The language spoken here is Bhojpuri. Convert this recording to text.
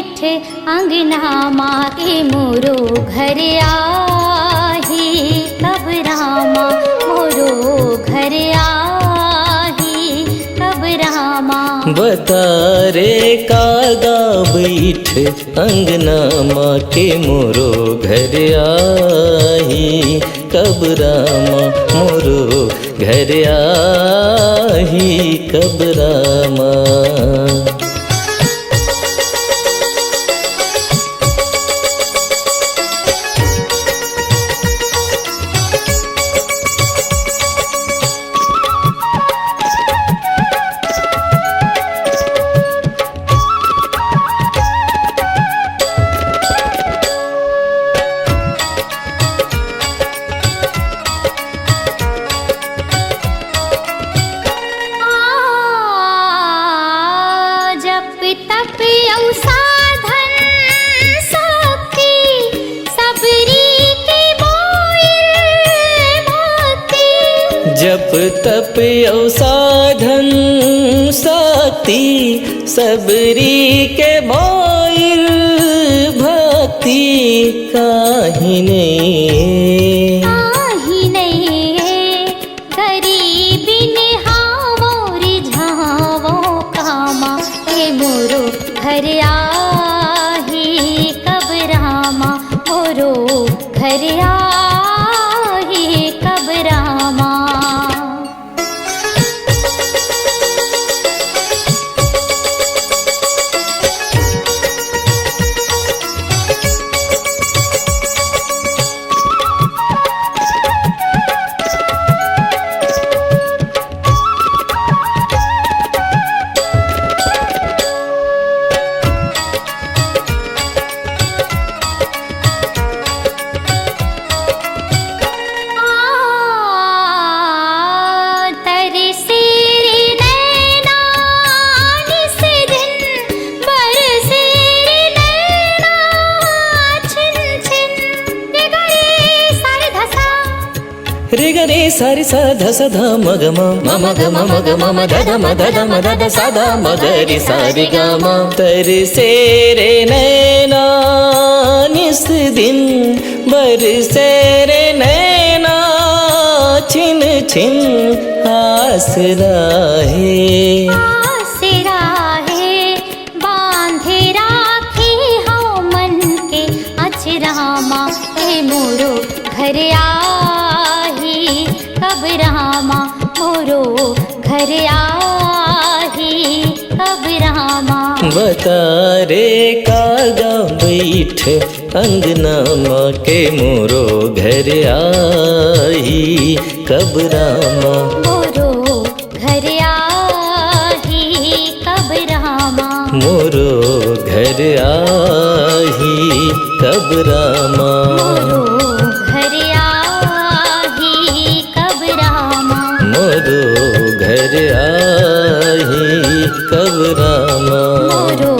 बैठ अंगना माँ के मोरो घर आही, कब रामा मोरो घर आही, कब रामा। बता रे कागा बैठ अंगना माँ के मोरो घर आही, कब रामा मोरो घर आही, कब रामा। जप तप औ साधन शक्ति सबरी के मोइल भक्ति, काहिने गरीबी ने हावो रिझावो कामा, हे मोरो घर आही, कब रामा मोरो घर आही, कब रामा। रे ग रे सा रे सा ध सा ध म ग म म म ग म म ग म म ध ध म ध ध म ध ध सा ध म ग रे सा रे ग म। तरसे रे नैना निस दिन बरसे रे नैना, छिन छिन आसरा है, आसरा है बांधे राखी हो मन के अचरामा, हे मोरो घर आही, कब रामा मोरो घर आही, कब रामा। बता रे कागा बैठ अंगना माँ के मोरो घर आही, कब रामा मोरो घर आही, कब रामा। मोरो घर आही, कब रामा। मोरो घर आही, कब रामा। मोरो घर आही, कब रामा। मोरो